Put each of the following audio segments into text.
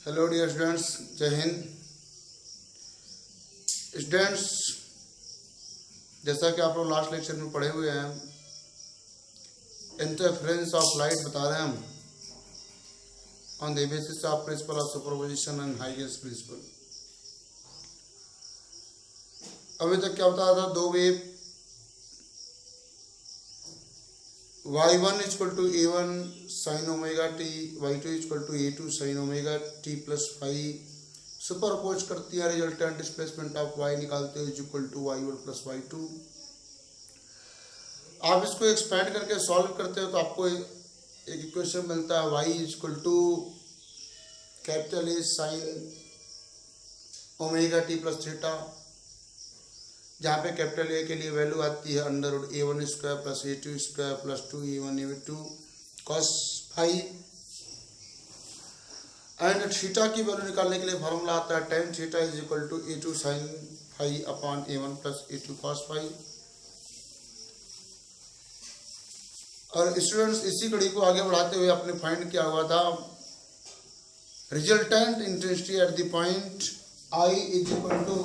Hello dear students, जय Hind. Students, जैसा कि आप लोग लास्ट लेक्चर में पढ़े हुए हैं, इंटरफेरेंस ऑफ लाइट बता रहे हैं हम on the basis of principle of superposition and Huygens principle. अभी तक क्या बताया था? दो wave y1 equal to a1 sine omega t, y2 equal to a2 sine omega t plus phi superpose करती है, रिजल्टेंट डिस्प्लेसमेंट ऑफ y निकालते हो equal to y1 plus y2। आप इसको एक्सपेंड करके सॉल्व करते हो तो आपको एक इक्वेशन मिलता है y equal to capital A sine omega t plus theta, जहाँ पे कैपिटल ए के लिए वैल्यू आती है under root a1 square plus a2 square plus 2a1 a2 cos phi. And theta की वैल्यू निकालने के लिए फॉर्मूला आता है tan theta is equal to a2 sine phi upon a1 plus a2 cos phi. और students, इसी कड़ी को आगे बढ़ाते हुए आपने फाइंड किया हुआ था resultant intensity at the point I is equal to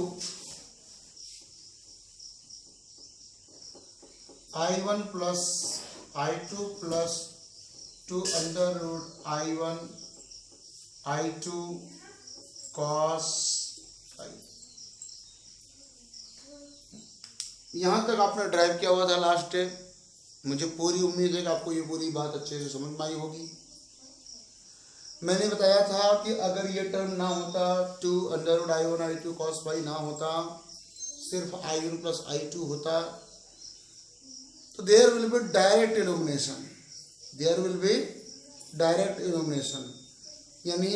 I1 plus I2 plus 2 under root I1 I2 cos phi. यहाँ तक आपने ड्राइव किया हुआ था लास्ट डे। मुझे पूरी उम्मीद है कि आपको ये पूरी बात अच्छे से समझ में आई होगी। मैंने बताया था कि अगर ये टर्म ना होता, 2 under root I1 I2 cos five ना होता, सिर्फ I1 प्लस I2 होता, तो there will be direct illumination. There will be direct illumination, यानी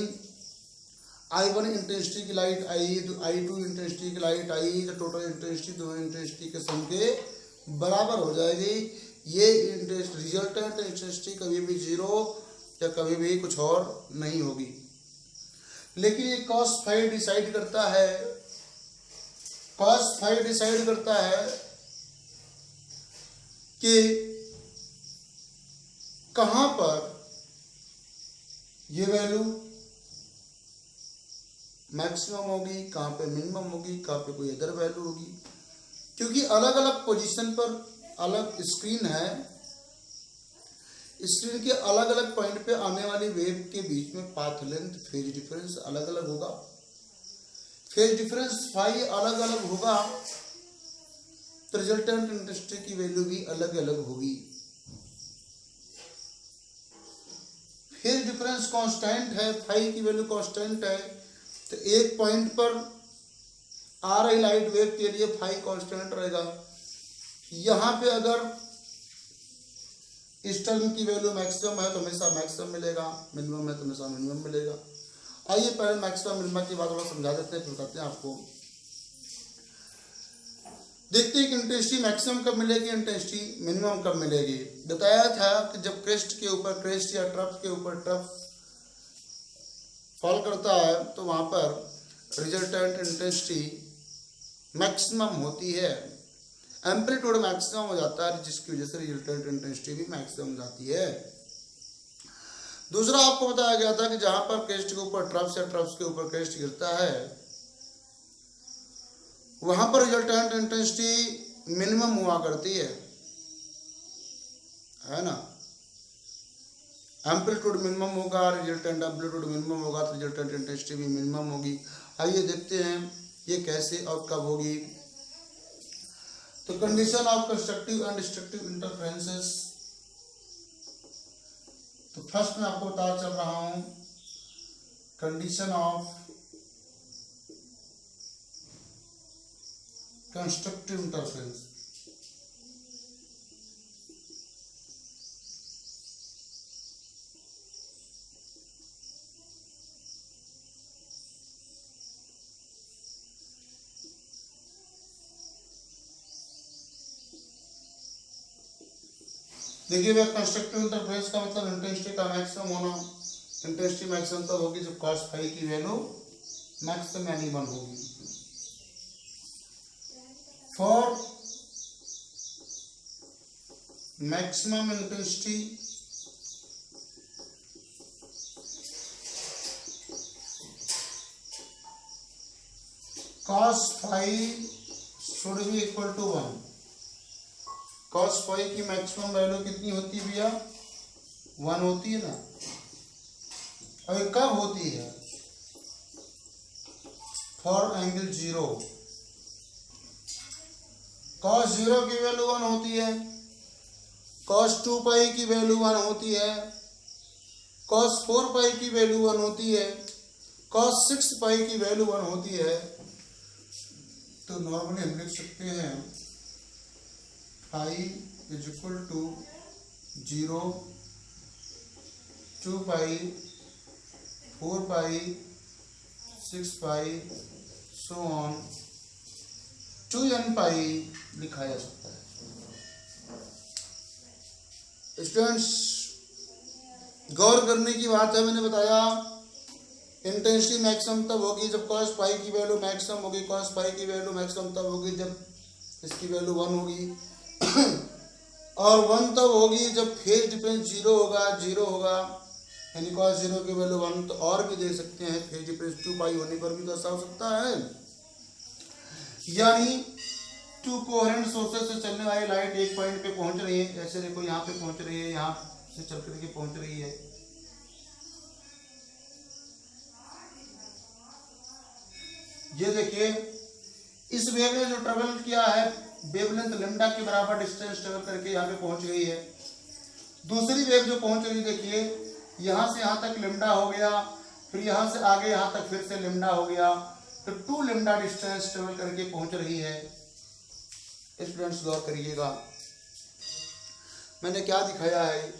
I1 इंटेंसिटी की लाइट आई, I2 इंटेंसिटी की लाइट आई, तो टोटल इंटेंसिटी दोनों इंटेंसिटी के सम के बराबर हो जाएगी। ये रिजल्टेंट इंटेंसिटी कभी भी जीरो या कभी भी कुछ और नहीं होगी। लेकिन ये कॉस फाइव डिसाइड करता है, कॉस फाइव डिसाइड करता है कि कहां पर ये वैल्यू मैक्सिमम होगी, कहां पे मिनिमम होगी, कहां पे कोई अदर वैल्यू होगी। क्योंकि अलग अलग पोजीशन पर अलग स्क्रीन है, स्क्रीन के अलग अलग पॉइंट पे आने वाली वेव के बीच में पाथ लेंथ, फेज डिफरेंस अलग अलग होगा। फेज डिफरेंस फाइव अलग अलग होगा तो रिजल्टेंट इंटेंसिटी की वैल्यू भी अलग अलग होगी। फेज डिफरेंस कांस्टेंट है, फाइव की वैल्यू कांस्टेंट है, तो एक पॉइंट पर आ रही लाइट वेव के लिए फाइव कांस्टेंट रहेगा। यहां पे अगर इस टर्म की वैल्यू मैक्सिमम है तो हमेशा मैक्सिमम मिलेगा, मिनिमम है तो हमेशा मिनिमम मिलेगा। आइए पहले मैक्सिमम मिनिमम की बात थोड़ा समझा देते हैं, फिर बताते हैं आपको। देखते हैं कि इंटेंसिटी मैक्सिमम कब मिलेगी, इंटेंसिटी मिनिमम कब मिलेगी। बताया था कि जब क्रेस्ट के ऊपर, क्रेस्ट या ट्रफ के ऊपर ट्रफ फॉल करता है तो वहां पर रिजल्टेंट इंटेंसिटी मैक्सिमम होती है, एम्पलीट्यूड मैक्सिमम हो जाता है, जिसकी वजह से रिजल्टेंट इंटेंसिटी भी मैक्सिमम हो जाती है। दूसरा आपको बताया गया था कि जहां पर क्रेस्ट के ऊपर ट्रफ्स या ट्रफ्स के ऊपर क्रेस्ट गिरता है वहां पर रिजल्टेंट इंटेंसिटी मिनिमम हुआ करती है ना। एम्पलीट्यूड मिनिमम होगा, रिजल्टेंट एम्पलीट्यूड मिनिमम होगा तो रिजल्टेंट इंटेंसिटी भी मिनिमम होगी। आइए देखते हैं ये कैसे और कब होगी। तो condition of constructive and destructive interferences, तो फर्स्ट में आपको बता चल रहा हूं कंडीशन ऑफ कंस्ट्रक्टिव इंटरफेरेंस। देखिए भाई, कंस्ट्रक्टिव इंटरफेरेंस का मतलब इंटेंसिटी का मैक्सिमम होना। इंटेंसिटी मैक्सिमम तब होगी जब कॉस फाइव की वैल्यू मैक्सिमम यानी 1 होगी। For maximum intensity cos phi should be equal to 1। cos phi की मैक्सिमम वैल्यू कितनी होती है भैया? 1 होती है ना। और ये कब होती है? For angle 0। cos 0 की वैल्यू 1 होती है, cos 2 पाई की वैल्यू 1 होती है, cos 4 पाई की वैल्यू 1 होती है, cos 6 पाई की वैल्यू 1 होती है। तो नॉर्मली हम लिख सकते हैं pi is equal to 0, 2 pi, 4 pi, 6 pi, so on 2n pi लिखा जा सकता है। स्टूडेंट्स गौर करने की बात है, मैंने बताया इंटेंसिटी मैक्सिमम तब होगी जब cos पाई की वैल्यू मैक्सिमम होगी, cos पाई की वैल्यू मैक्सिमम तब होगी जब इसकी वैल्यू 1 होगी और 1 तब होगी जब फेज डिफरेंस 0 होगा, यानी cos 0 की वैल्यू 1। तो और भी देख सकते हैं फेज डिफरेंस 2 पाई होने पर भी तो ऐसा हो सकता है। यानी 2 कोहेरेंट सोर्सेस से चलने वाली लाइट एक पॉइंट पे पहुंच रही है, ऐसे देखो यहाँ पे पहुंच रही है, यहाँ से चल करके पहुंच रही है। ये देखिए इस वेव ने जो ट्रेवल किया है वेवलेंथ लैम्डा के बराबर डिस्टेंस ट्रेवल करके यहाँ पे पहुंच गई है। दूसरी वेव जो पहुंच रही देखिए यहाँ से यहाँ तक लैम्डा हो गया, फिर यहाँ से आगे यहाँ तक फिर से लैम्डा हो गया, तो 2 लैम्डा डिस्टेंस ट्रेवल करके पहुंच रही है। स्टूडेंट्स गौर करिएगा मैंने क्या दिखाया है,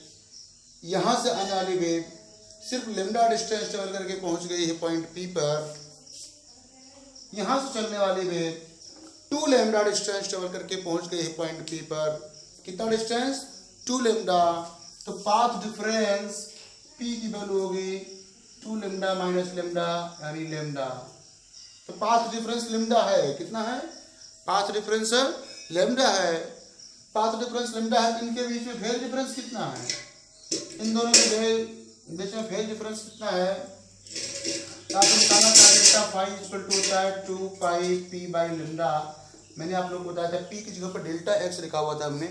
यहाँ से आने वाली वेव सिर्फ लैम्डा डिस्टेंस ट्रेवल करके पहुंच गई है पॉइंट P पर। यहाँ से चलने वाली वेव 2 लैम्डा डिस्टेंस ट्रेवल करके पहुंच गई है पॉइंट P पर। कितना डिस्टेंस? 2 लैम्डा। तो पाथ डिफरेंस P की वैल्यू होगी 2 लैम्डा माइनस लैम्डा यानी लैम्डा। तो पाथ डिफरेंस लैम्डा है, कितना है? पाथ डिफरेंस लैम्डा है। पाथ डिफरेंस लैम्डा है तो इनके बीच में फेज डिफरेंस कितना है? इन दोनों के बीच में फेज डिफरेंस कितना है? आपको निकालना था डेल्टा फाई इक्वल टू होता है 2 पाई P बाई लैम्डा। मैंने आप लोगों को बताया था P की जगह पर डेल्टा x लिखा हुआ था हमने,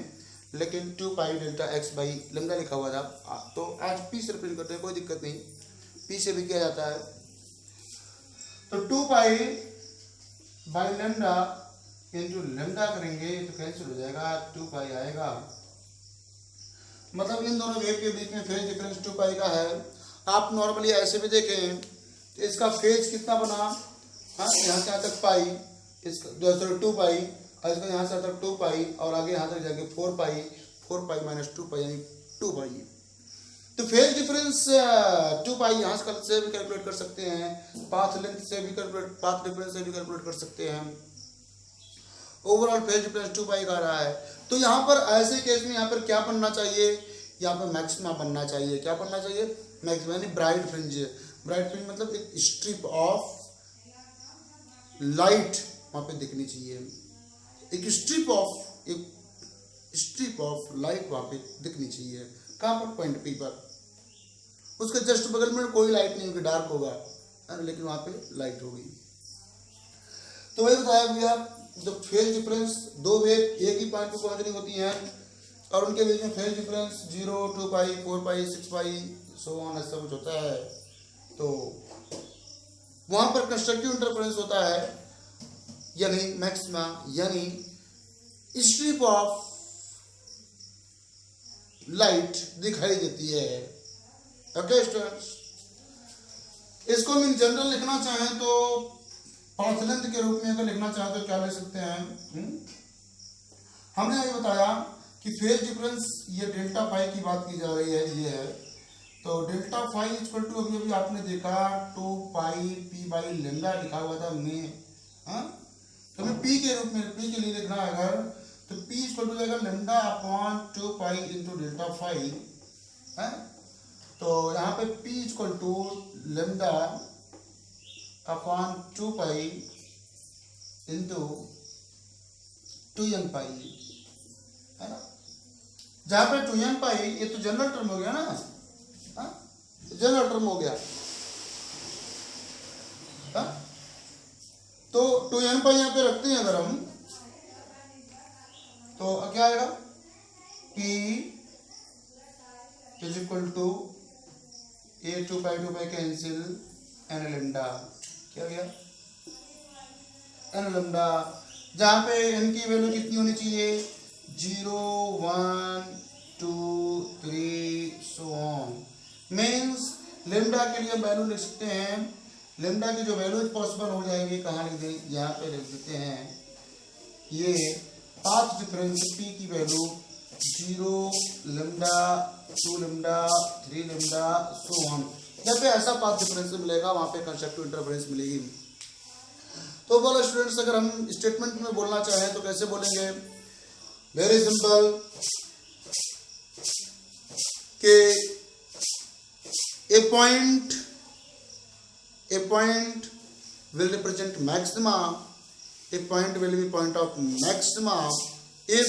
लेकिन 2 pi delta x by lambda लिखा हुआ था। तो आज P से रिप्रेजेंट करते हैं, कोई दिक्कत नहीं, P से भी किया जाता है। तो 2 pi by lambda into lambda करेंगे तो कैंसिल हो जाएगा, 2 पाई आएगा। मतलब इन दोनों वेव के बीच में फेज डिफरेंस 2 पाई का है। आप नॉर्मली ऐसे भी देखें तो इसका फेज कितना बना, हाँ यहाँ से यहाँ तक पाई, इसका 2 पाई, और इसका यहाँ से यहाँ तक 2 पाई, और आगे यहाँ तक जाके 4 पाई माइनस 2 पाई यानी 2 पाई। तो फेज डिफरेंस 2 पाई यहाँ से भी कैलकुलेट कर सकते हैं, पाथ लेंथ से भी कैलकुलेट, पाथ डिफरेंस से भी कैलकुलेट कर सकते हैं। ओवरऑल फेज डिफरेंस 2 पाई का रहा है। तो यहाँ पर ऐसे केस में यहाँ पर क्या बनना चाहिए? यहाँ पर मैक्सिमा बनना चाहिए। क्या बनना चाहिए? मैक्सिमा यानी ब्राइट फ्रिंज। ब्राइट फ्रिंज मतलब एक स्ट्रिप ऑफ लाइट वहाँ पे दिखनी चाहिए, एक स्ट्रिप ऑफ लाइट वहाँ पे दिखनी चाहिए। कहाँ पर? पॉइंट P पर। उसके जस्ट बगल में कोई लाइट नहीं होगी, डार्क होगा, लेकिन वहाँ पे लाइट होगी। तो वही बताया भैया जब फेज डिफरेंस 2 वेव एक ही पॉइंट पर पहुंच रही होती हैं और उनके बीच में phase difference 0, 2 pi, 4 pi, 6 pi, so on ऐसा कुछ होता है, तो वहां पर कंस्ट्रक्टिव इंटरफेरेंस होता है, यानी मैक्सिमा, यानी स्ट्रिप ऑफ लाइट दिखाई देती है। ओके स्टूडेंट्स, इसको हम इन जनरल लिखना चाहें तो पाथ लेंथ के रूप में अगर लिखना चाहें तो क्या लिख सकते हैं? हमने अभी बताया कि फेज डिफरेंस ये डेल्टा फाई की बात की जा रही है, ये है। तो डेल्टा फाई इक्वल टू अभी आपने देखा 2 पाई P बाई लैम्डा लिखा हुआ था हमने, तो हमें P के रूप में, P के लिए लिखना है अगर, तो P इक्वल टू जाएगा lambda upon 2 pi into delta phi है। तो यहाँ पे P equal to lambda upon 2 pi into 2n pi है ना। जहाँ पे 2n पाई ये तो जनरल टर्म हो गया ना, जनरल टर्म हो गया। तो 2n पाई यहाँ पे रखते हैं अगर हम, तो क्या आएगा, P is equal to a 2 pi cancel n lambda, क्या गया, एन लेमडा, जहाँ पे n की वैल्यू कितनी होनी चाहिए, 0 1 2 3 सो ऑन। मीन्स लेमडा के लिए वैल्यू लिख सकते हैं, लेमडा की जो वैल्यू पॉसिबल हो जाएगी, कहाँ लिख दें, यहाँ पे लिख देते हैं, ये पाथ डिफरेंस p की value 0 lambda 2 lambda 3 lambda so on. जब पे ऐसा पाथ डिफरेंस मिलेगा वहाँ पे कंस्ट्रक्टिव इंटरफेरेंस मिलेगी। तो बोलो स्टूडेंट्स, अगर हम स्टेटमेंट में बोलना चाहें तो कैसे बोलेंगे, वेरी सिंपल, कि a point will represent maxima, a point will be point of maxima if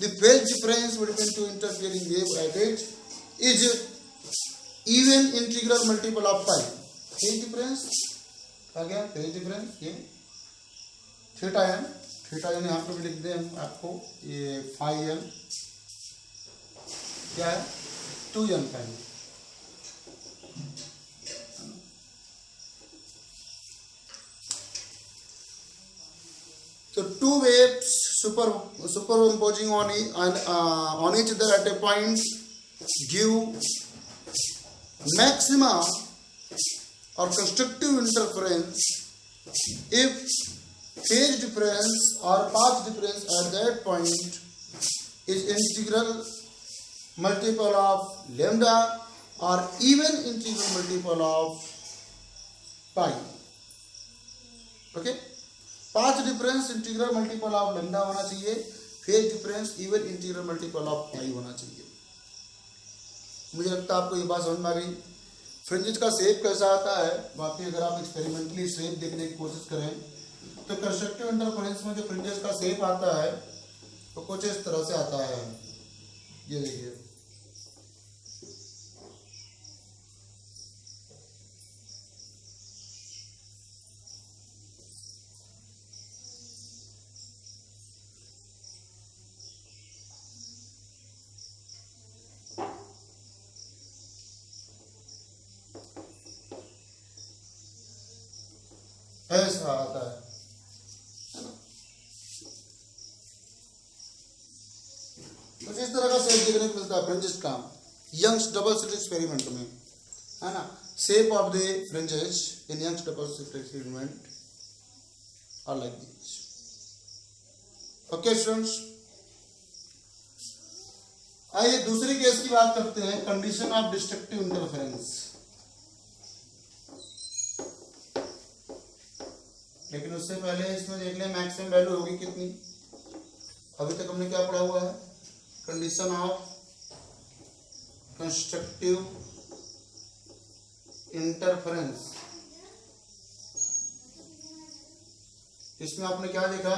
the phase difference between two interfering wave at it is even integral multiple of pi। phase difference आ गया, phase difference ये theta N, theta N यहाँ पे भी लिख दें हम आपको, ये फाई एन क्या है, 2n pi. So two waves superimposing on each other at a point give maxima or constructive interference if phase difference or path difference at that point is integral multiple of lambda or even integral multiple of pi। Okay, path difference integral multiple of lambda होना चाहिए, phase difference even integral multiple of pi होना चाहिए। मुझे लगता है आपको ये बात समझ में आ गई। फ्रिंजेस का शेप कैसा आता है, बाकी अगर आप एक्सपेरिमेंटली शेप देखने की कोशिश करें तो कंस्ट्रक्टिव इंटरफेरेंस में जो फ्रिंजेस का शेप आता है तो कुछ इस तरह से आता है, ये देखिए, ऐसा आता है ना। कुछ इस तरह का शेप देखने को मिलता है फ्रिंजेस का यंग्स डबल स्लिट एक्सपेरिमेंट में, है ना। Shape of the fringes in Young's double slit experiment are like this. Okay students, आइए दूसरी केस की बात करते हैं, कंडीशन ऑफ डिस्ट्रक्टिव इंटरफेरेंस। लेकिन उससे पहले इसमें देख लें मैक्सिमम वैल्यू होगी कितनी। अभी तक हमने क्या पढ़ा हुआ है, कंडीशन ऑफ कंस्ट्रक्टिव इंटरफेरेंस। इसमें आपने क्या देखा,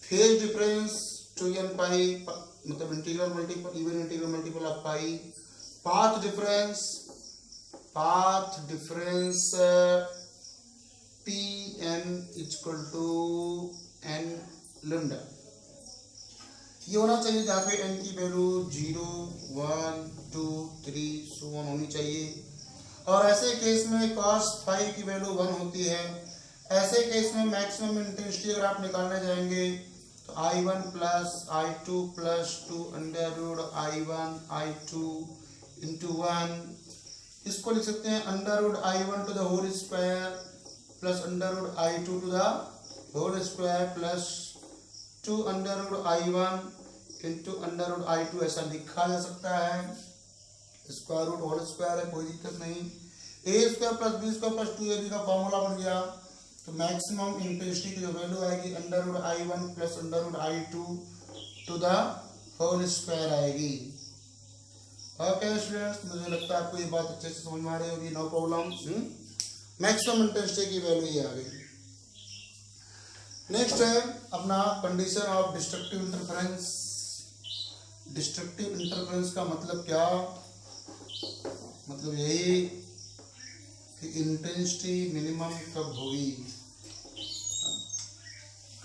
फेज डिफरेंस 2n पाई मतलब integral multiple even integral multiple of pi, path difference Pn equal to n lambda, ये होना चाहिए जहाँ पे n की वैल्यू 0 1 2 3 सो ऑन होनी चाहिए। और ऐसे केस में cos फाई की वैल्यू 1 होती है। ऐसे केस में मैक्सिमम इंटेंसिटी अगर आप निकालने जाएंगे तो I1 plus I2 plus 2 under root I1 I2 into 1, इसको लिख सकते हैं under root I1 to the whole square plus under root I2 to the whole square plus 2 under root I1 into under root I2, ऐसा लिखा जा सकता है। Square root whole square है, कोई दिक्कत नहीं। A square plus B square plus 2ab का फॉर्मूला बन गया। तो मैक्सिमम इंटेंसिटी की जो वैल्यू आएगी under root I1 plus under root I2 to the whole square आएगी। ओके स्टूडेंट्स, मुझे लगता है आपको ये बात अच्छे से समझ में आ रही होगी, नो प्रॉब्लम। मैक्सिमम इंटेंसिटी की वैल्यू ये आ गई। नेक्स्ट है अपना condition of destructive interference. Destructive interference का मतलब क्या, मतलब यही कि इंटेंसिटी मिनिमम कब होगी।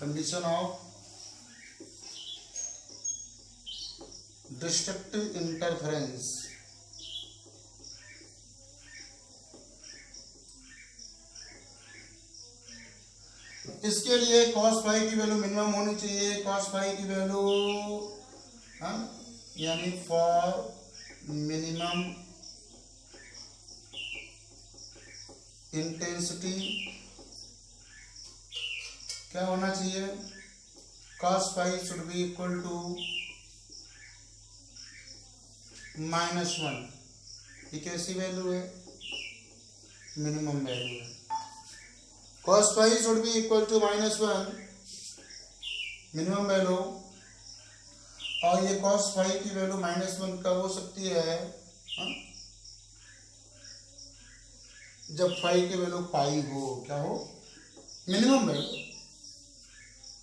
Condition of destructive interference. इसके लिए cos फाई की वैल्यू मिनिमम होनी चाहिए, cos फाई की वैल्यू यानी फॉर मिनिमम इंटेंसिटी क्या होना चाहिए, cos phi should be equal to -1। ये कैसी वैल्यू है, मिनिमम वैल्यू है। cos phi should be equal to -1 minimum value, और ये cos फाई की वैल्यू -1 कब हो सकती है, जब फाई की वैल्यू पाई हो, क्या हो, मिनिमम वैल्यू।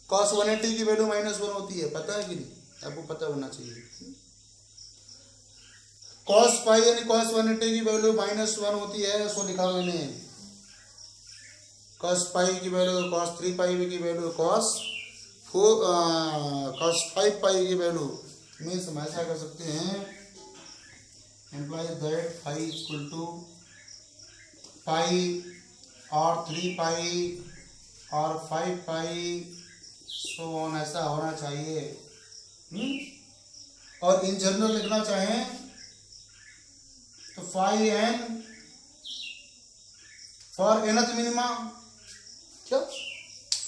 cos 180 की वैल्यू -1 होती है, पता है कि नहीं, आपको पता होना चाहिए। cos फाई यानी cos 180 की वैल्यू -1 होती है, उसको लिखा मैंने। cos पाई की वैल्यू, cos 3 पाई की वैल्यू, cos 5 पाई की वैल्यू मीन्स हम ऐसा कर सकते हैं, implies that phi equal to pi और 3 पाई और 5 पाई, सो ऑन, ऐसा होना चाहिए। और इन जनरल लिखना चाहें तो phi n for nth minima, क्या,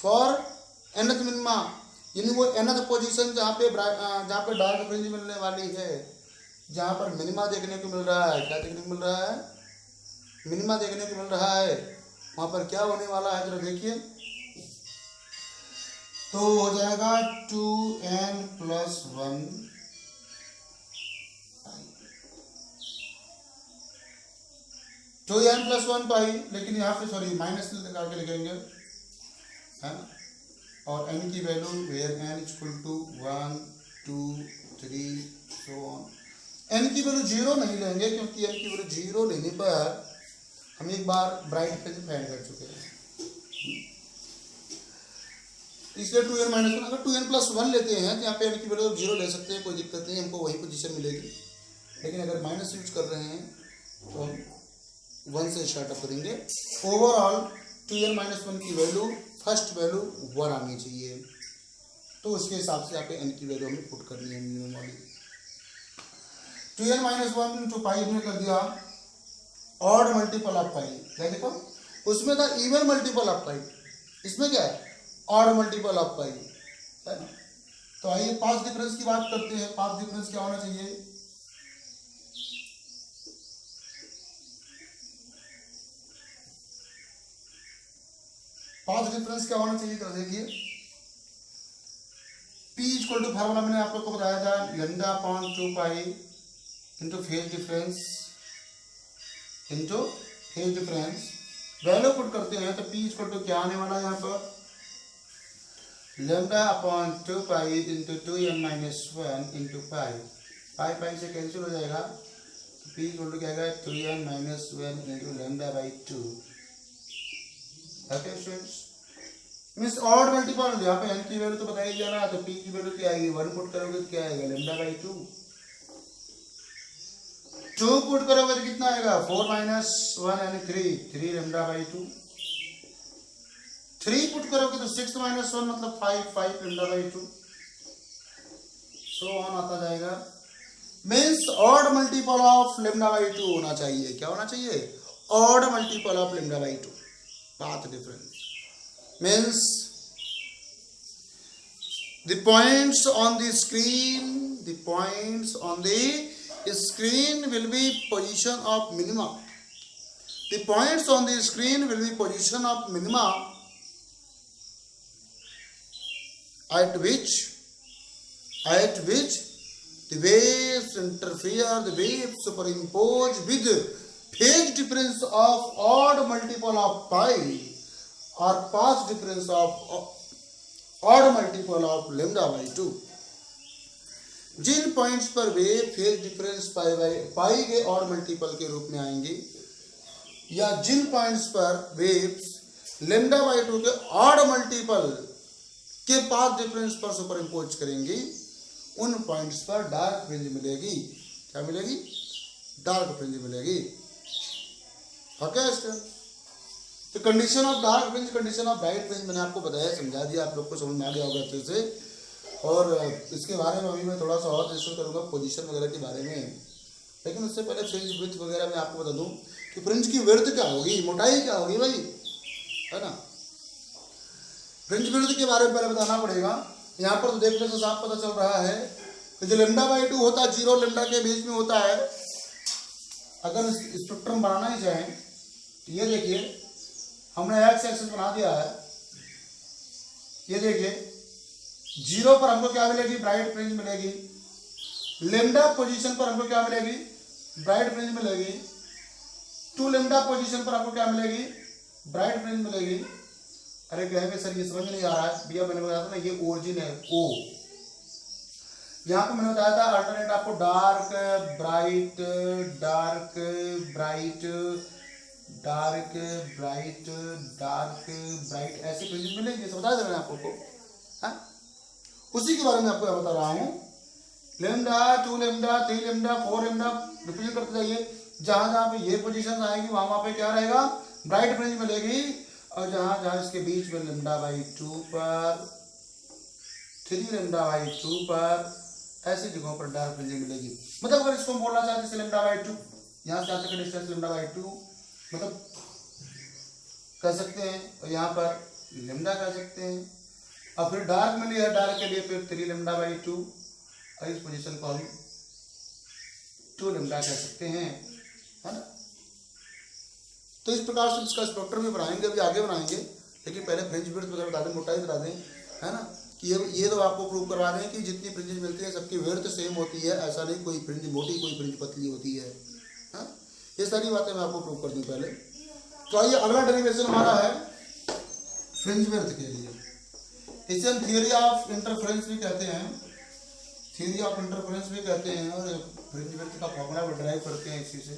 फॉर एनथ मिनिमा, यानी वो एनथ पोजीशन जहाँ पे डार्क फ्रिंज मिलने वाली है, जहाँ पर मिनिमा देखने को मिल रहा है, क्या देखने को मिल रहा है, मिनिमा देखने को मिल रहा है, वहाँ पर क्या होने वाला है, जरा देखिए। तो हो जाएगा 2n+1 2n+1 पाई, लेकिन यहाँ पे सॉरी माइनस लगा के लिखेंगे, है ना, और n की value where n equal to 1 2 3 so on. n की वैल्यू 0 नहीं लेंगे, क्योंकि n की वैल्यू 0 लेने पर हम एक बार ब्राइट पे फाइंड कर चुके हैं, इसलिए 2n-1। अगर 2n+1 लेते हैं तो यहाँ पे n की वैल्यू 0 ले सकते हैं, कोई दिक्कत नहीं, हमको वही पोजीशन मिलेगी। लेकिन अगर माइनस यूज कर रहे हैं तो हम 1 से स्टार्टअप करेंगे। ओवरऑल 2n-1 की वैल्यू, फर्स्ट वैल्यू 1 आनी चाहिए, तो उसके हिसाब से यहाँ पे n की वैल्यू हमें पुट करनी है मिनिमम वाली। 2n-1 इंटू पाई हमने कर दिया ऑड मल्टीपल ऑफ पाई, क्या देखो उसमें था इवन मल्टीपल ऑफ पाई, इसमें क्या है, ऑड मल्टीपल ऑफ पाई, है ना। तो आइए पाथ डिफरेंस की बात करते हैं। पाथ डिफरेंस क्या होना चाहिए, पाथ डिफरेंस क्या होना चाहिए, तो देखिए P इक्वल टू, फार्मूला मैंने आप लोग को बताया था, λ/2 pi into phase difference into phase difference. Value put करते हैं तो P इक्वल टू क्या आने वाला है यहाँ पर, λ/2 pi into 2n-1 into pi, पाई से कैंसिल हो जाएगा, तो P इक्वल टू क्या आएगा 2n-1 into λ/2। Okay students, means odd multiple, यहाँ पे n की वैल्यू तो बताई जा रहा है, तो p की वैल्यू क्या आएगी, 1 पुट करोगे तो क्या आएगा, λ/2। 2 पुट करोगे तो कितना आएगा, 4 - 1 यानी 3 λ/2। 3 पुट करोगे तो 6 - 1 मतलब 5 λ/2, सो ऑन आता जाएगा। मीन्स ऑड मल्टीपल ऑफ λ/2 होना चाहिए, क्या होना चाहिए, odd multiple of λ/2। path difference means the points on the screen will be position of minima. The points on the screen will be position of minima at which the waves interfere, the waves superimpose with phase difference of odd multiple of pi or path difference of odd multiple of λ/2। जिन points पर वे phase difference pi के odd multiple के रूप में आएंगे, या जिन points पर वेव्स λ/2 के ऑड मल्टीपल के पाथ डिफरेंस पर सुपर इम्पोज करेंगे, उन पॉइंट्स पर डार्क फ्रिंज मिलेगी। क्या मिलेगी? डार्क फ्रिंज मिलेगी। ओके स्टूडेंट, तो condition of dark fringe, condition of bright fringe मैंने आपको बताया, समझा दिया, आप लोग को समझ में आ गया होगा अच्छे से। और इसके बारे में अभी मैं थोड़ा सा और डिस्कस करूंगा पोजीशन वगैरह के बारे में, लेकिन उससे पहले फ्रिंज विड्थ वगैरह मैं आपको बता दूं कि फ्रिंज की विड्थ क्या होगी, मोटाई क्या होगी भाई, है ना। फ्रिंज विड्थ के बारे में पहले बताना पड़ेगा। यहाँ पर तो देखने से साफ पता चल रहा है कि जो λ/2 होता है, 0 λ के बीच में होता है। अगर स्पेक्ट्रम बनाना ही चाहें तो ये देखिए, हमने एक्स एक्सिस बना दिया है। ये देखिए 0 पर हमको क्या मिलेगी? ब्राइट फ्रिंज मिलेगी। λ पोजीशन पर हमको क्या मिलेगी? ब्राइट फ्रिंज मिलेगी। 2 λ पोजीशन पर हमको क्या मिलेगी? ब्राइट फ्रिंज मिलेगी। अरे कहेंगे सर ये समझ नहीं आ रहा है भैया, मैंने बताया था ना ये ओरिजिन है ओ। यहाँ पे मैंने बताया था अल्टरनेट आपको dark bright, dark bright, dark bright, dark bright, ऐसे फ्रिंजेस मिलेंगे, सब बता दे रहे हैं आपको। उसी के बारे में आपको बता रहा हूँ। λ, 2 λ, 3 λ, 4 λ रिप्रेजेंट करते जाइए। जहां जहां पे ये पोजीशन आएगी वहां पे क्या रहेगा? ब्राइट फ्रिंज मिलेगी। और जहां जहां इसके बीच में λ/2 पर, 3 λ/2 पर, ऐसी जगहों पर डार्क फ्रिंज मिलेगी। मतलब अगर इसको बोलना चाहते हैं λ/2, यहाँ से यहाँ तक का डिस्टेंस λ/2 मतलब कह सकते हैं, और यहाँ पर λ कह सकते हैं। और फिर डार्क में लिया, डार्क के लिए फिर 3 λ/2, और इस पोजीशन को हम 2 λ कह सकते हैं, है ना। तो इस प्रकार से इसका स्पेक्ट्रम भी बनाएंगे, अभी आगे बनाएंगे, लेकिन पहले फ्रिंज विड्थ वगैरह बता दें, मोटाई बता दें, है ना। कि ये तो आपको प्रूव करवा दें कि जितनी फ्रिंजेस मिलती है सबकी विड्थ सेम होती है, ऐसा नहीं कोई फ्रिंज मोटी कोई फ्रिंज पतली होती है, हाँ। ये सारी बातें मैं आपको प्रूव कर दूं पहले। तो आइए अगला डेरिवेशन हमारा है फ्रिंज विड्थ के लिए। इसे हम थियरी ऑफ इंटरफेरेंस भी कहते हैं, थियरी ऑफ इंटरफेरेंस भी कहते हैं, और फ्रिंज विड्थ का फॉर्मूला भी ड्राइव करते हैं इसी से।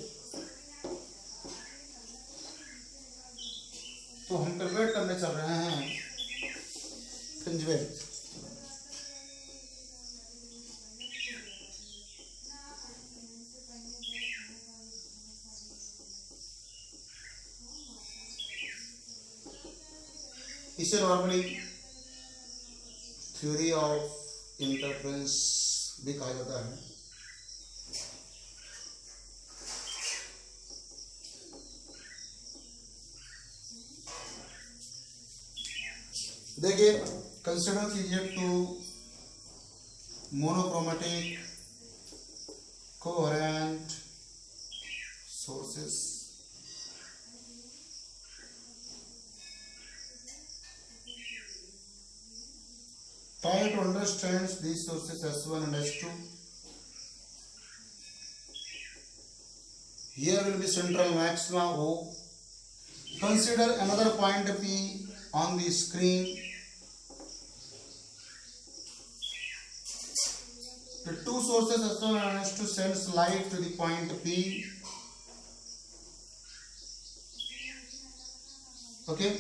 तो हम कैलकुलेट करने चल रहे हैं फ्रिंज विड्थ। इसे नॉर्मली थ्योरी ऑफ इंटरफेरेंस भी कहा जाता है। देखिए कंसिडर कीजिए 2 monochromatic coherent sources. Try to understand these sources S1 and S2. Here will be central maxima O. Consider another point P on the screen. The two sources S1 and S2 sends light to the point P. Okay,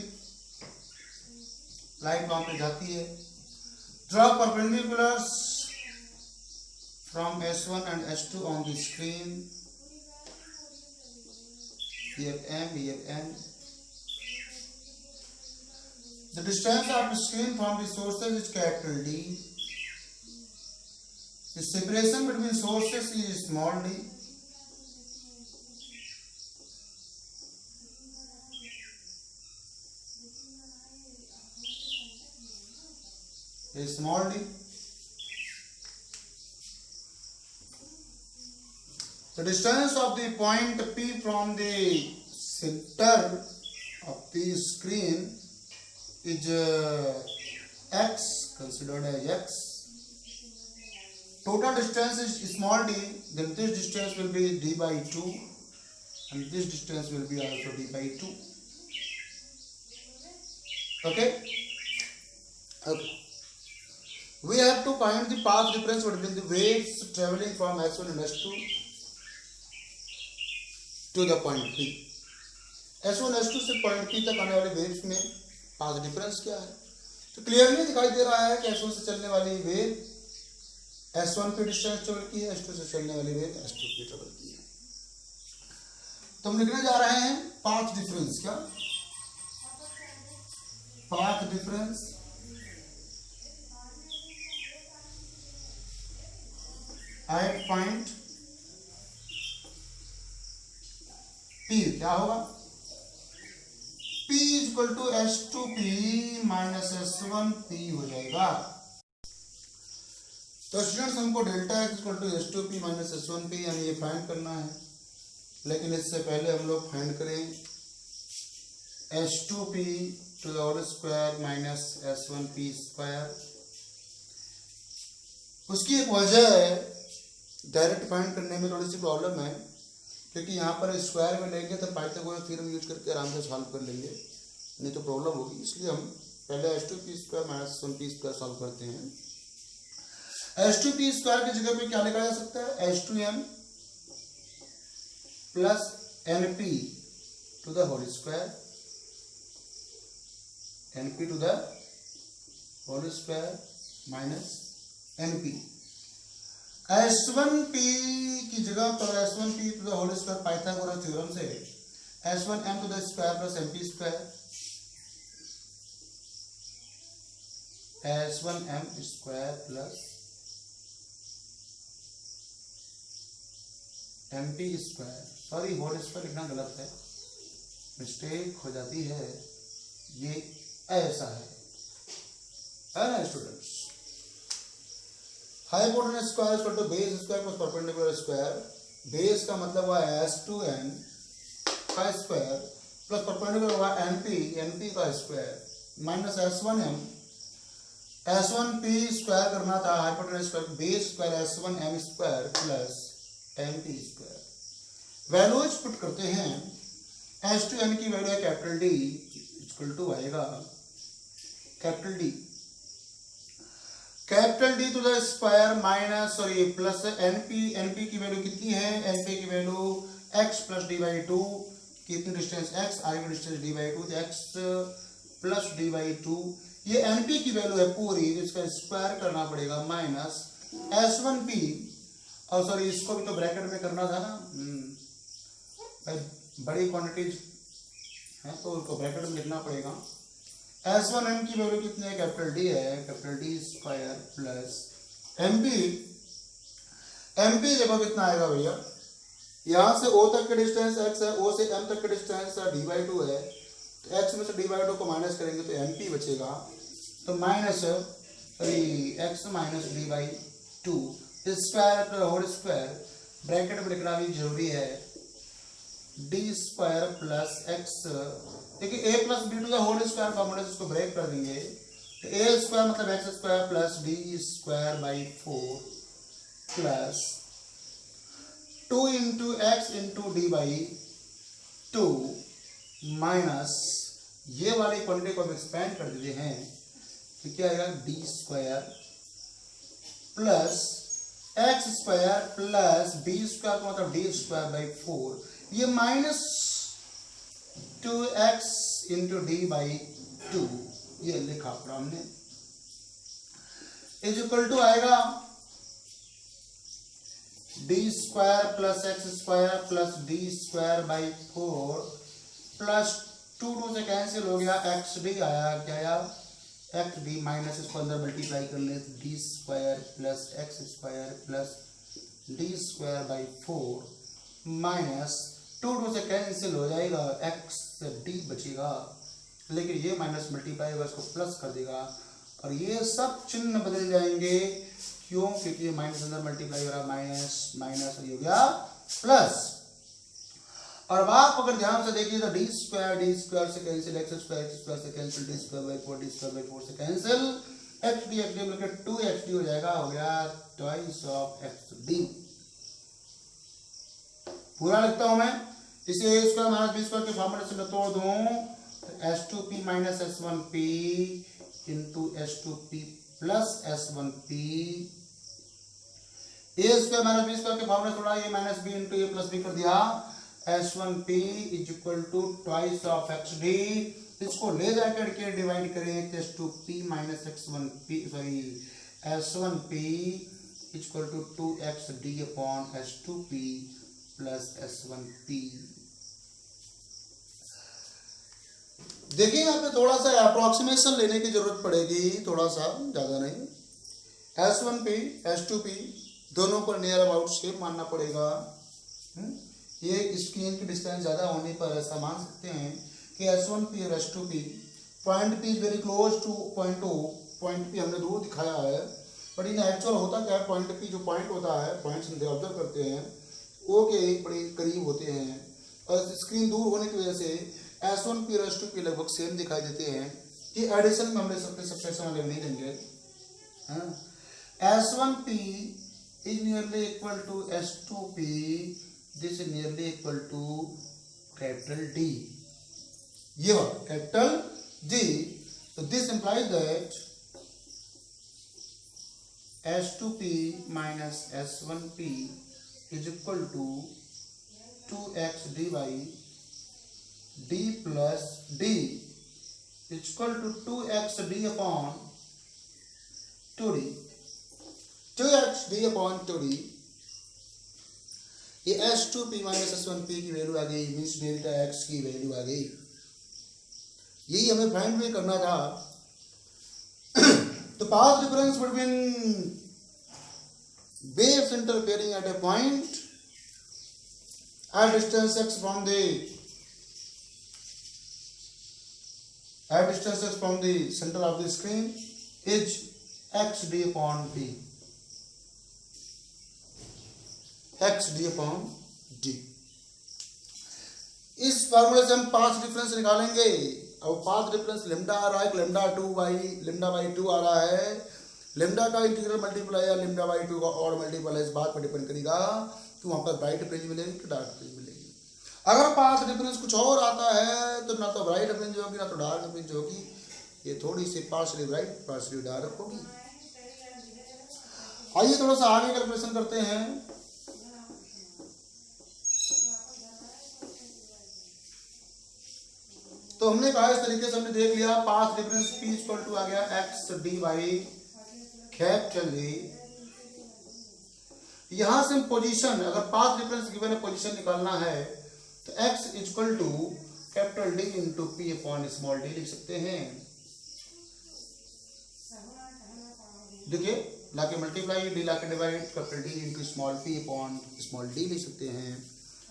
light वहां पे जाती है। Draw perpendiculars from S1 and S2 on the screen. Here M, here N. The distance of the screen from the sources is capital D. The separation between sources is small d. Is small d. The distance of the point P from the center of the screen is x, considered as x. Total distance is small d, then this distance will be d by 2 and this distance will be also d by 2. Okay? Okay. We have to find the path difference between the waves traveling from S1 and S2 to the point P. S1 S2 से point P तक आने वाले waves में path difference क्या है? तो clearly दिखाई दे रहा है कि S1 से चलने वाली वेव S1 पे डिस्टेंस ट्रेवल की है, S2 से चलने वाली वेव S2 पे ट्रेवल की है। तो हम लिखने जा रहे हैं पाथ डिफरेंस। क्या path difference at point P। क्या होगा? P equal to S2P minus S1P हो जाएगा। तो स्टूडेंट्स हमको delta x equal to S2P minus S1P यानी ये फाइंड करना है, लेकिन इससे पहले हम लोग फाइंड करें S2P to the whole square minus S1P square. उसकी एक वजह है, डायरेक्ट फाइंड करने में थोड़ी सी प्रॉब्लम है, क्योंकि यहाँ पर स्क्वायर में लेंगे तो पाइथागोरस थ्योरम यूज करके आराम से सॉल्व कर लेंगे, नहीं तो प्रॉब्लम होगी। इसलिए हम पहले S2P square minus S1P square solve करते हैं। S2P स्क्वायर की जगह पे क्या लिखा जा सकता है? S2M plus NP to the whole square, NP to the whole square minus NP। S1P की जगह पर S1P to the whole square Pythagoras theorem से S1M to the square plus MP square, S1M square plus MP square. Sorry, whole square लिखना गलत है, mistake हो जाती है, ये ऐसा है ना students? Hypotenuse square equal to base square plus perpendicular square. Base का मतलब हुआ S2n का स्क्वायर प्लस परपेंडिकुलर हुआ NP का square minus S1M S1P square करना था, hypotenuse square base square S1M square plus MP square. Values put करते हैं। S2n की वैल्यू है कैपिटल D इक्वल टू आएगा capital D to the square minus sorry plus NP की value कितनी है? NP की वैल्यू x प्लस d/2। कितनी डिस्टेंस? x, आगे की डिस्टेंस d/2, तो x प्लस d/2। ये NP की वैल्यू है पूरी, इसका स्क्वायर करना पड़ेगा माइनस S1P, और सॉरी इसको भी तो ब्रैकेट में करना था ना, बड़ी क्वांटिटीज है तो उसको ब्रैकेट में लिखना पड़ेगा। S1M की वैल्यू कितनी है? कैपिटल D है, capital D square plus MP जब कितना आएगा भैया? यहां से O तक का डिस्टेंस x है, O से M तक का डिस्टेंस d/2 है, तो x में से d/2 को माइनस करेंगे तो MP बचेगा, तो minus x minus d/2 square whole square bracket में लिखना भी जरूरी है, d स्क्वायर प्लस x। देखिए a plus b to the whole square formula से इसको ब्रेक कर देंगे, तो a स्क्वायर मतलब x square plus d square by 4 plus 2 into x into d/2 minus ये वाली क्वांटिटी को हम एक्सपेंड कर देते हैं, तो क्या आएगा? d square plus x square plus b square का मतलब d स्क्वायर बाई 4, ये माइनस 2x इंटू d/2 ये लिखा पड़ा हमने, इज इक्वल टू आएगा d square plus x square plus d square by 4 plus 2 से कैंसिल हो गया, xd आया, क्या आया? xd माइनस इसको अंदर मल्टीप्लाई कर ले, d square plus x square plus d square by 4 minus 2 से कैंसिल हो जाएगा, x d बचेगा, लेकिन ये माइनस मल्टीप्लाई होगा, इसको प्लस कर देगा, और ये सब चिन्ह बदल जाएंगे। क्यों? क्योंकि ये माइनस अंदर मल्टीप्लाई हो रहा है, माइनस माइनस हो गया प्लस। और अब आप अगर ध्यान से देखिए तो d स्क्वायर से कैंसिल, x स्क्वायर से कैंसिल, d स्क्वायर बाई 4 से कैंसिल, xd मिलकर 2xd हो जाएगा, हो गया ट्वाइस ऑफ xd। पूरा लिखता हूं मैं, इसे a square minus b square के फॉर्मूले से मैं तोड़ दूं, S2P minus S1P into S2P plus S1P, a square minus b square के फॉर्मूले तोड़ा, ये minus b into a plus b कर दिया, S1P is equal to twice of XD। इसको ले जाकर के डिवाइड करें तो S2P minus X1P sorry S1P equal to 2XD upon S2P plus S1P। देखिए यहाँ पे थोड़ा सा अप्रोक्सीमेशन लेने की जरूरत पड़ेगी, थोड़ा सा, ज्यादा नहीं। S1P S2P दोनों पर नियर अबाउट सेम मानना पड़ेगा। ये स्क्रीन की डिस्टेंस ज़्यादा होने पर ऐसा मान सकते हैं कि S1P और S2P, point P is very close two point O। Point P हमने दूर दिखाया है, बट इन एक्चुअल होता क्या है, पॉइंट P जो पॉइंट होता है, पॉइंट्स हम ऑब्जर्व करते हैं O के बड़े करीब होते हैं, और स्क्रीन दूर होने की वजह से S1P और S2P लगभग सेम दिखाई देते हैं। ये एडिशन में हमने सबट्रैक्शन वाले नहीं लेंगे। S1P is nearly equal to S2P. This is nearly equal to capital D. ये वाला capital D. So this implies that S2P minus S1P is equal to 2XD by D plus D is equal to 2XD upon 2D. 2XD upon 2D। ये S2P minus S1P की value आ गई, means delta X की value आ गई। यही हमें find भी करना था। तो path difference between waves interfering at a point at distance x from the center of the screen is XD upon D। XD upon D। इस फॉर्मूले से हम पाथ डिफरेंस निकालेंगे। अब पाथ डिफरेंस लेमडा आ रहा है, लेमडा 2 आ रहा है। लेमडा का इंटीग्रल मल्टीप्लाई या लेमडा बाई 2 का और मल्टीप्लाई इस बात पर डिपेंड करेगा कि वहां पर ब्राइट फ्रिंज मिलेगी कि डार्क फ्रिंज मिलेगी। अगर पाथ डिफरेंस कुछ और आता है तो ना तो ब्राइट फ्रिंज होगी ना तो डार्क फ्रिंज होगी। ये थोड़ी सी पार्शली ब्राइट पार्शली डार्क होगी। आइए थोड़ा सा आगे कैलकुलेशन करते हैं। तो हमने कहा इस तरीके से हमने देख लिया path difference P equal to आ गया XD बाई कैपिटल D। यहां से हम पोजीशन, अगर पाथ डिफरेंस गिवन है पोजीशन निकालना है तो X equal to capital D into P upon small d लिख सकते हैं। देखिए लाके मल्टीप्लाई डी लाके divide capital D into small p upon small d लिख सकते हैं,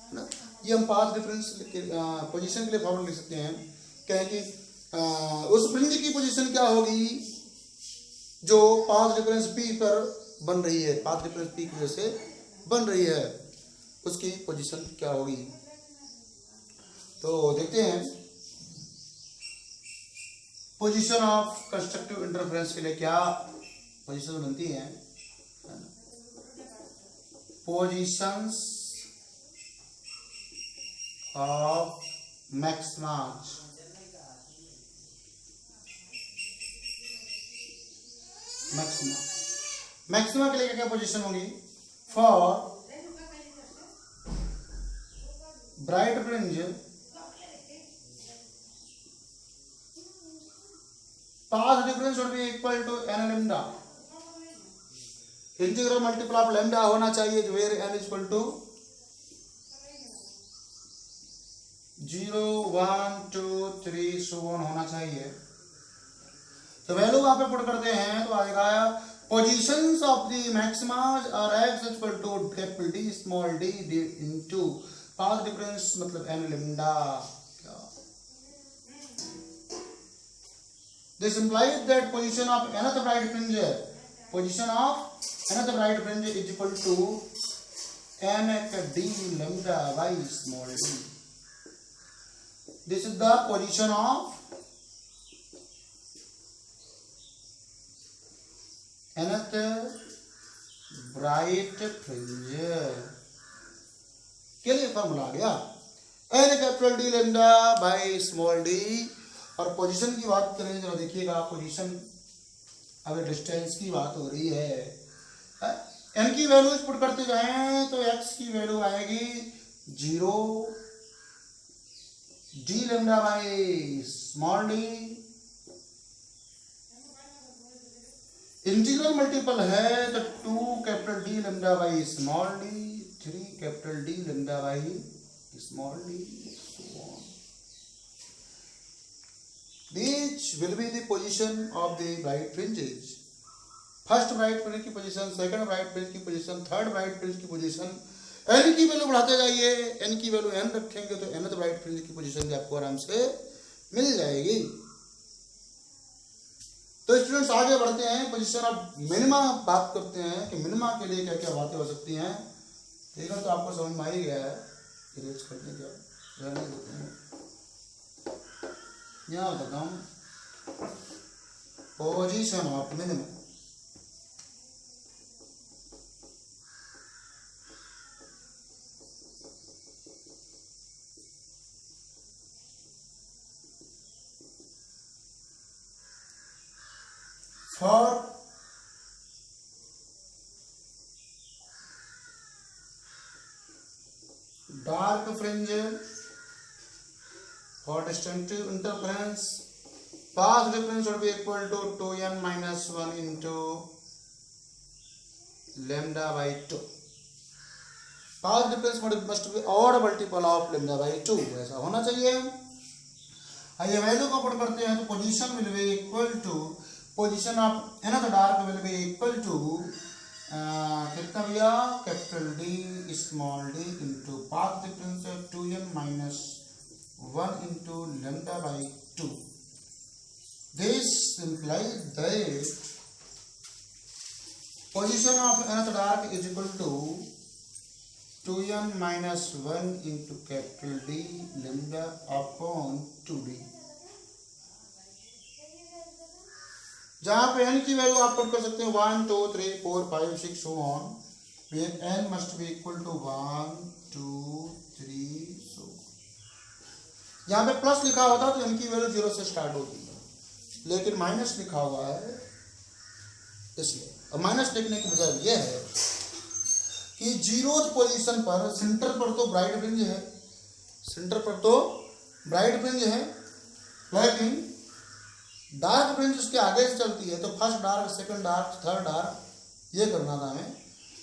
है ना। ये हम पाथ डिफरेंस पोजीशन के लिए फॉर्मूला लिख सकते हैं। क्या है कि उस फ्रिंज की पोजीशन क्या होगी जो पाथ डिफरेंस P पर बन रही है, पाथ डिफरेंस P की वजह से बन रही है, उसकी पोजीशन क्या होगी। तो देखते हैं पोजीशन ऑफ कंस्ट्रक्टिव इंटरफेरेंस के लिए क्या पोजीशन बनती है। पोजीशंस ऑफ मैक्सिमा, मैक्सिमा के लिए क्या पोजीशन होगी for bright fringe path difference would be equal to n lambda. Integral multiple of lambda होना चाहिए where n equal to 0 1 2 3 so on होना चाहिए। तो वैल्यू वहां पे पुट करते हैं तो आएगा positions of the maxima are x equal to capital D small d into path difference मतलब n lambda. This implies that position of another bright fringe is equal to n d lambda by small d. This is the position of another bright fringe के लिए formula आ गया n capital D lambda by small d। और position की बात करें जरा देखिएगा, position अगर डिस्टेंस की बात हो रही है n की वैल्यूज पुट करते जाएं तो x की वैल्यू आएगी 0 D lambda by small D. Integral multiple है तो 2 capital D lambda by small D, 3 capital D lambda by small D, so on. Which will be the position of the bright fringes? First bright fringe की position, second bright fringe की position, third bright fringe की position. N की value बढ़ाते जाइए, N की value N रखेंगे तो nth bright fringe की पोजीशन भी आपको आराम से मिल जाएगी। तो स्टूडेंट्स आगे बढ़ते हैं, पोजीशन ऑफ मिनिमा बात करते हैं कि मिनिमा के लिए क्या क्या बातें हो सकती हैं। ठीक है, तो आपको समझ में आ ही गया है, इरेज करने का रहने देते हैं। यहाँ बताता हूँ position of minima. For dark fringe, for distinctive interference, path difference should be equal to 2n minus 1 into lambda by 2. Path difference must be odd multiple of lambda by 2, ऐसा होना चाहिए। आइए वैल्यू को पुट करते हैं तो position will be equal to, position of nth dark will be equal to कितना भैया, capital D small d into path difference 2n minus 1 into lambda by 2। This implies that position of nth dark is equal to 2n minus 1 into capital D lambda upon 2d। जहां पे n की value आप put कर सकते हैं 1 2 3 4 5 6 so on, where n must be equal to 1 2 3 so। यहाँ पे plus लिखा होता तो n की वैल्यू 0 से स्टार्ट होती है, लेकिन माइनस लिखा हुआ है इसलिए। और माइनस लिखने की वजह यह है कि जीरोथ पोजीशन पर सेंटर पर तो ब्राइट फ्रिंज है, सेंटर पर तो ब्राइट फ्रिंज है, लेकिन डार्क फ्रिंज उसके आगे से चलती है। तो first dark, second dark, third dark, ये करना था हमें।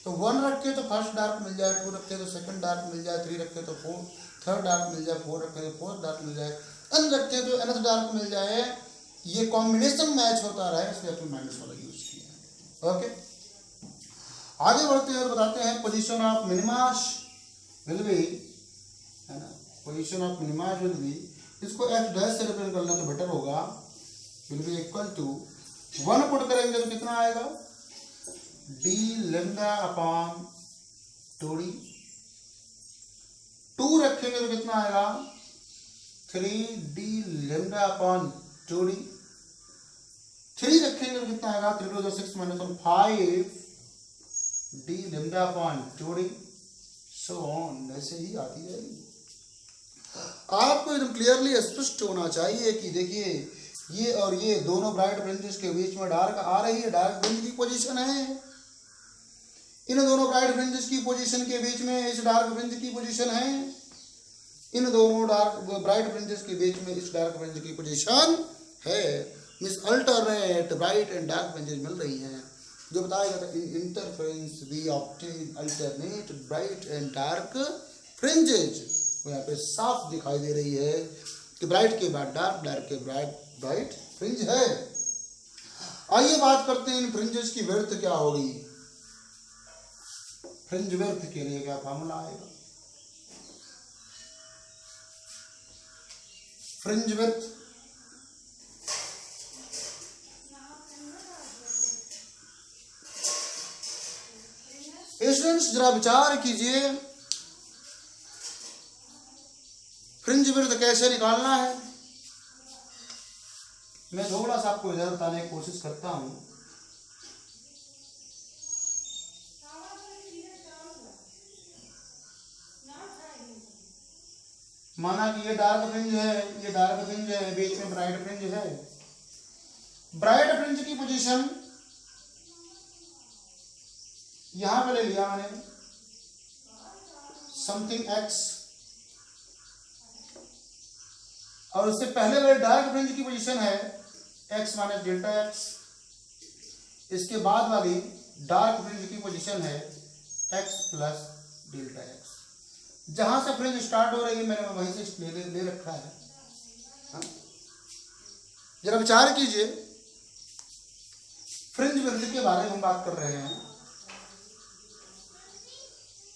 तो 1 रखे तो फर्स्ट डार्क मिल जाए, 2 रखे तो सेकंड डार्क मिल जाए, 3 रखे तो थर्ड डार्क मिल जाए, 4 रखे तो फोर्थ डार्क मिल जाए, n रखे तो nth डार्क मिल जाए। ये कॉम्बिनेशन मैच होता रहे, इसलिए अपने माइनस वाला यूज किया। ओके, आगे बढ़ते हैं और बताते हैं position of minimas will be, है ना, position of minimas will be, इसको f डैश से रिप्रेजेंट करना तो बेटर होगा, will be equal to 1 put करेंगे तो कितना आएगा, डी लेमडा अपॉन 2d। 2 रखेंगे तो कितना आएगा, 3d लेमडा अपॉन 2d। 3 रखेंगे तो कितना आएगा, 3 2 6 minus 1 5 D lambda upon 2d so on, ऐसे ही आती जाएगी। आपको एकदम क्लियरली स्पष्ट होना चाहिए कि देखिए ये और ये दोनों ब्राइट फ्रिंजेस के बीच में डार्क आ रही है, डार्क फ्रिंज की पोजीशन है। इन दोनों ब्राइट फ्रिंजेस की पोजीशन के बीच में इस डार्क फ्रिंज की पोजीशन है। इन दोनों डार्क ब्राइट फ्रिंजेस के बीच में इस डार्क फ्रिंज की पोजीशन है। Means alternate bright and dark fringes मिल रही हैं। जो बताया गया था interference we obtain alternate bright and dark fringes, वो यहाँ पे साफ दिखाई दे रही है कि ब्राइट के बाद डार्क, डार्क के बाद ब्राइट फ्रिंज है। आइए बात करते हैं इन फ्रिंजेस की विड्थ क्या होगी। फ्रिंज विड्थ के लिए क्या फार्मूला आएगा, फ्रिंज विड्थ स्टूडेंट्स जरा विचार कीजिए, फ्रिंज विड्थ कैसे निकालना है। मैं थोड़ा सा आपको इधर बताने की कोशिश करता हूं। माना कि ये डार्क फ्रिंज है, ये डार्क फ्रिंज है, बीच में ब्राइट फ्रिंज है। ब्राइट फ्रिंज की पोजीशन यहां पे ले लिया मैंने समथिंग x, और उससे पहले वाले डार्क फ्रिंज की पोजीशन है x माइनस डेल्टा एक्स, इसके बाद वाली डार्क फ्रिंज की पोजीशन है x प्लस डेल्टा एक्स। जहां से फ्रिंज स्टार्ट हो रही है मैंने वहीं से ले रखा है। जरा विचार कीजिए, फ्रिंज वृद्धि के बारे में हम बात कर रहे हैं।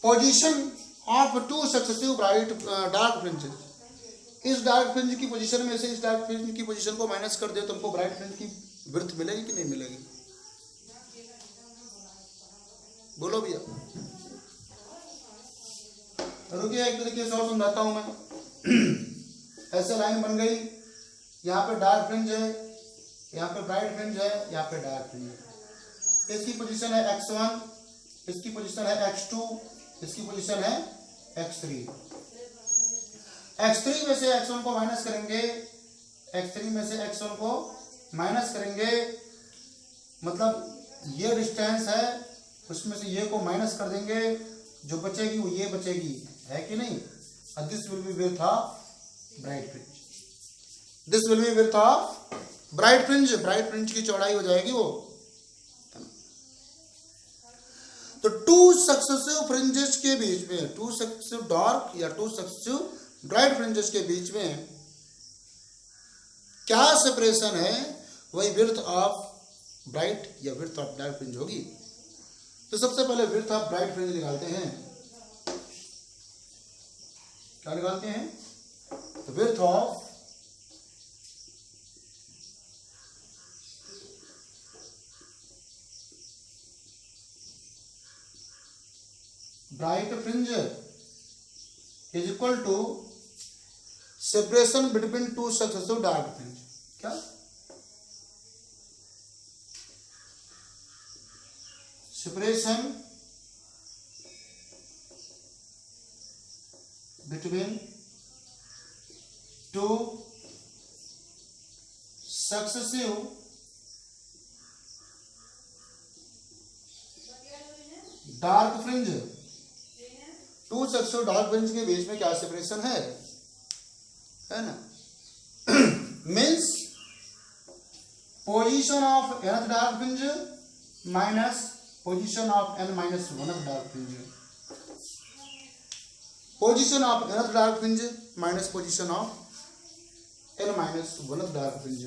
Position of two successive bright dark fringes, इस डार्क फ्रिंज की पोजीशन में से इस डार्क फ्रिंज की पोजीशन को माइनस कर दे तो हमको ब्राइट फ्रिंज की विड्थ मिलेगी कि नहीं मिलेगी? बोलो भैया। रुकिए एक तरीके से और समझाता हूं मैं। ऐसे लाइन बन गई, यहाँ पे डार्क फ्रिंज है, यहाँ पे ब्राइट फ्रिंज है, यहाँ पे डार्क फ्रिंज है। इसकी पोजीशन है x1, इसकी पोजीशन है x2, इसकी पोजीशन है x3। x3 में से x1 को माइनस करेंगे, x3 में से x1 को माइनस करेंगे, मतलब ये डिस्टेंस है, उसमें से ये को माइनस कर देंगे, जो बचेगी वो ये बचेगी, है कि नहीं? This will be width of bright fringe, this will be width of bright fringe, bright fringe की चौड़ाई हो जाएगी वो। तो टू सक्सेसिव फ्रिंजेस के बीच में, टू सक्सेसिव डार्क या टू सक्सेसिव ब्राइट फ्रिंजेस के बीच में क्या सेपरेशन है, वही विड्थ ऑफ ब्राइट या विड्थ ऑफ डार्क फ्रिंज होगी। तो सबसे पहले विड्थ ऑफ ब्राइट फ्रिंज निकालते हैं। क्या निकालते हैं? तो width of bright fringe is equal to separation between two successive dark fringe. क्या? Separation between two successive dark fringe, two successive dark fringe के बीच में क्या सेपरेशन है ना? Means position of nth dark fringe minus position of n minus 1th dark fringe, position of nth dark fringe minus position of n minus 1th dark fringe.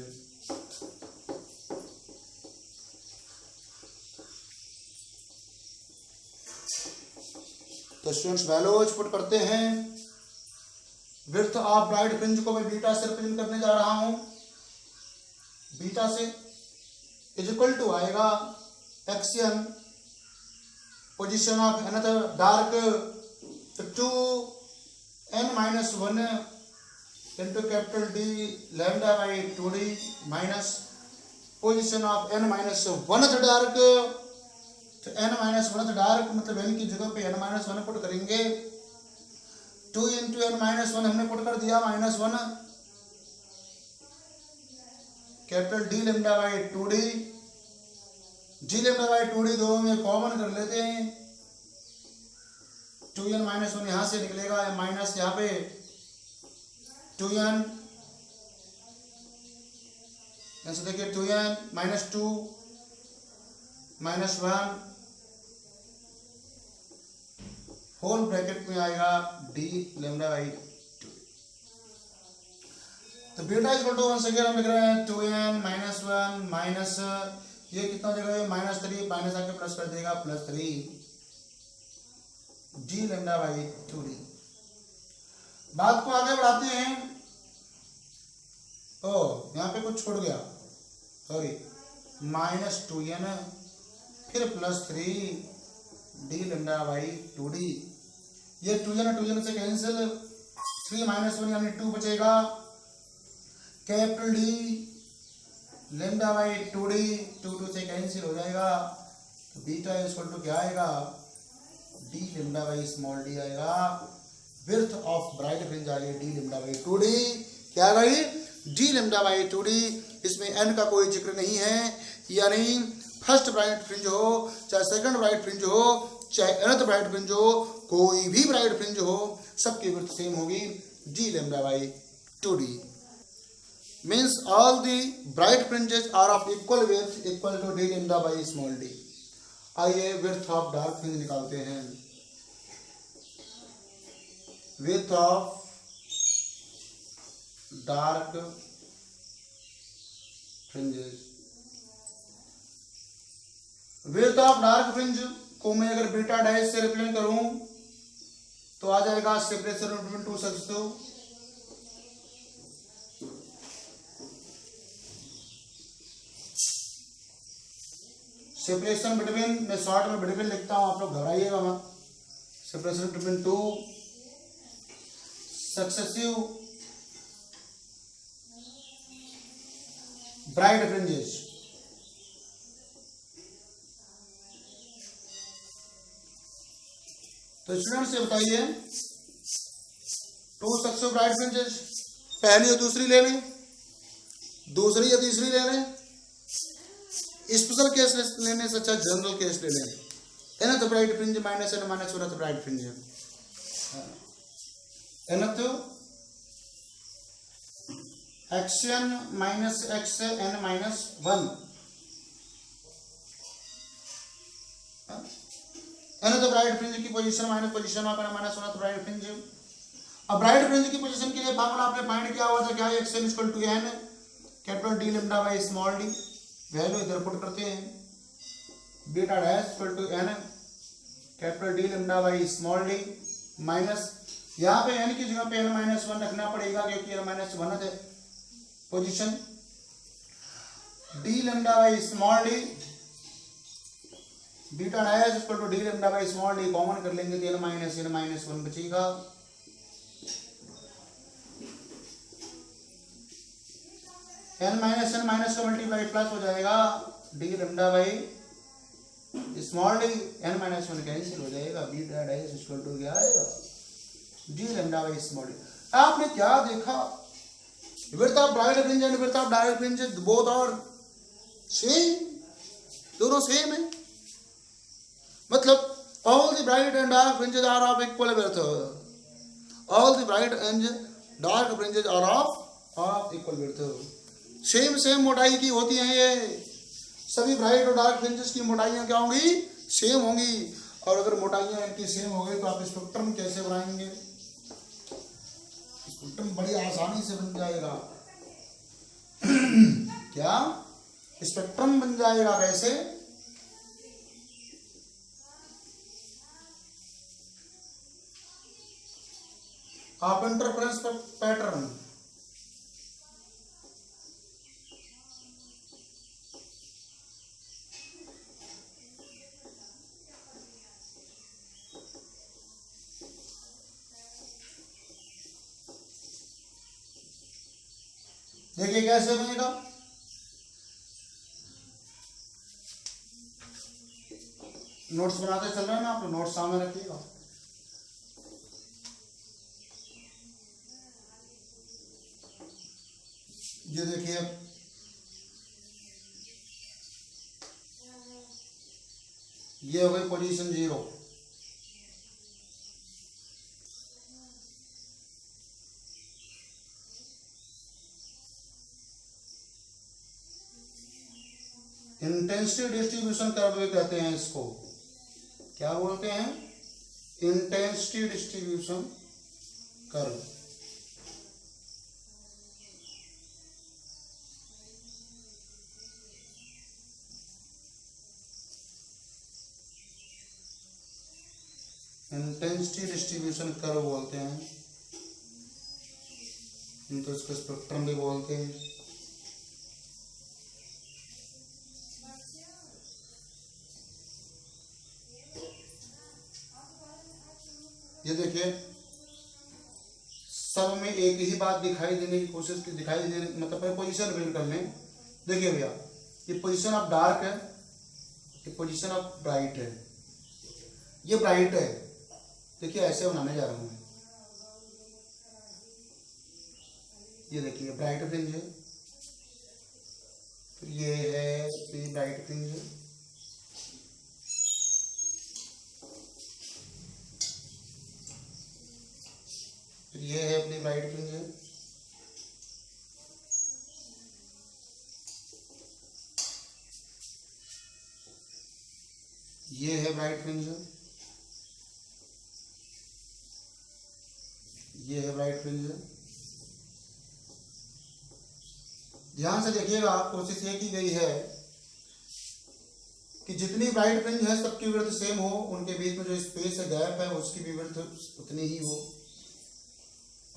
तो students values put करते हैं। Width of bright fringe को मैं beta से represent करने जा रहा हूं। बीटा से इज इक्वल टू आएगा x n position of nth dark to n minus 1 into capital D lambda by 2D minus position of n minus 1th dark. तो n माइनस 1th डार्क मतलब n की जगह पे n माइनस 1 पुट करेंगे। 2 into n minus 1 हमने put कर दिया minus 1, capital D lambda by 2D, G lambda by 2D दोनों में कॉमन कर लेते हैं। 2n माइनस 1 यहां से निकलेगा, माइनस यहाँ पे 2n, ऐसे देखिए 2n minus 2 minus 1 whole bracket में आएगा D लैम्डा बाई 2। तो beta equal to one second हम लिख रहे हैं 2n माइनस 1 माइनस ये कितना जगह है माइनस 3, माइनस आके प्लस कर देगा plus 3 D lambda by 2D। बात को आगे बढ़ाते हैं। ओ यहाँ पे कुछ छोड़ गया, सॉरी, माइनस 2n फिर plus 3 D lambda by 2D। ये 2n से कैंसिल, 3 माइनस 1 यानी 2 बचेगा, capital D lambda by 2D 2 से कैंसिल हो जाएगा। तो बीटा इक्वल टू क्या आएगा? D lambda by small d आएगा। विड्थ ऑफ ब्राइट फ्रिंज आ गई D लैम्डा बाई 2D। क्या आ गई? D lambda by 2D। इसमें n का कोई जिक्र नहीं है, यानी फर्स्ट ब्राइट फ्रिंज हो चाहे सेकंड ब्राइट फ्रिंज हो चाहे nth ब्राइट फ्रिंज हो, कोई भी ब्राइट फ्रिंज हो, सबकी विड्थ सेम होगी D lambda by 2D। means all the bright fringes are of equal width equal to d lambda by small d. आइए width of dark fringe निकालते हैं. width of dark fringes. width of dark fringe को मैं अगर beta dash से represent करूं तो आ जाएगा separation between two successive separation between, मैं शॉर्ट में बिटवीन लिखता हूं, आप लोग घबराइएगा मत. Separation between two successive bright fringes. तो स्टूडेंट्स ये बताइए, टू सक्सेसिव ब्राइट फ्रिंजेस, पहली और दूसरी ले लें, दूसरी या तीसरी ले लें, स्पेशल केस लेने से अच्छा जनरल केस ले लें. एन तो bright fringe minus n minus one तो ब्राइट फ्रिंज एन तो x n minus x n minus one n तो ब्राइट फ्रिंज की position minus position of n minus one तो ब्राइट फ्रिंज. अब ब्राइट फ्रिंज की पोजीशन के लिए फार्मूला आपने फाइंड किया हुआ था, क्या है, x n equal to n capital D lambda by small d. Value इधर पुट करते हैं, beta dash equal to n capital D lambda by small d minus, यहाँ पे एन की जगह पे एन माइनस वन रखना पड़ेगा क्योंकि एन माइनस वन है position. D lambda by small d, beta dash equal to d lambda by small d common कर लेंगे तो एन माइनस वन बचेगा. एन माइनस का मल्टीप्लाई प्लस हो जाएगा d lambda by small d, n minus one cancel हो जाएगा, beta dash equal to क्या आएगा, d lambda by small d. आपने क्या देखा, width of bright fringe and width of dark fringe both are same, दोनों सेम है. मतलब all the bright and dark fringes are of equal width, all the bright and dark fringes are of equal width. Same मोटाई की होती हैं ये सभी bright और डार्क फ्रिंजेस की मोटाइयां क्या होंगी, सेम होंगी. और अगर मोटाइयां इनकी सेम हो गई तो आप स्पेक्ट्रम कैसे बनाएंगे, स्पेक्ट्रम बड़ी आसानी से बन जाएगा. क्या स्पेक्ट्रम बन जाएगा, कैसे, आप इंटरफेरेंस पैटर्न, देखिए कैसे बनेगा. नोट्स बनाते चल रहे हैं ना आप, नोट्स सामने रखिएगा. ये देखिए ये हो गई पोजीशन 0. इंटेंसिटी डिस्ट्रीब्यूशन कर्व भी कहते हैं इसको, क्या बोलते हैं, intensity distribution curve. Intensity distribution curve बोलते हैं, तो इसको स्पेक्ट्रम भी बोलते हैं. ये देखिए सब में एक ही बात दिखाई देने की कोशिश की, दिखाई देने मतलब पोजीशन बिल्ड कर लें. देखिए भैया ये पोजीशन ऑफ डार्क है, ये पोजीशन ऑफ ब्राइट है, ये ब्राइट है. देखिए ऐसे बनाने जा रहा हूं मैं, ये देखिए ब्राइट फ्रिंज है, फिर ये है ब्राइट फ्रिंज है, फिर ये है अपनी ब्राइट फ्रिंज है, ये है ब्राइट फ्रिंज, ये है ब्राइट फ्रिंज। ध्यान से देखिएगा, कोशिश ये की गई है कि जितनी ब्राइट फ्रिंज है सबकी विड्थ सेम हो, उनके बीच में जो स्पेस है, गैप है, उसकी भी विड्थ उतनी ही हो।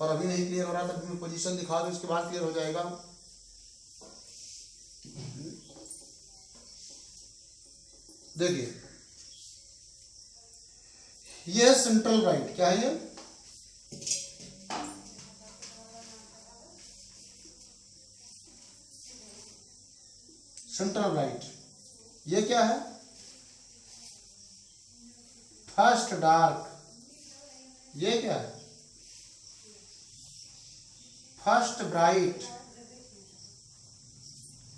और अभी नहीं क्लियर हो रहा था, मैं पोजीशन दिखा दूं, उसके बाद क्लियर हो जाएगा। देखिए ये है सेंट्रल ब्राइट, क्या है ये? Central bright. ये क्या है? First dark. ये क्या है? First bright.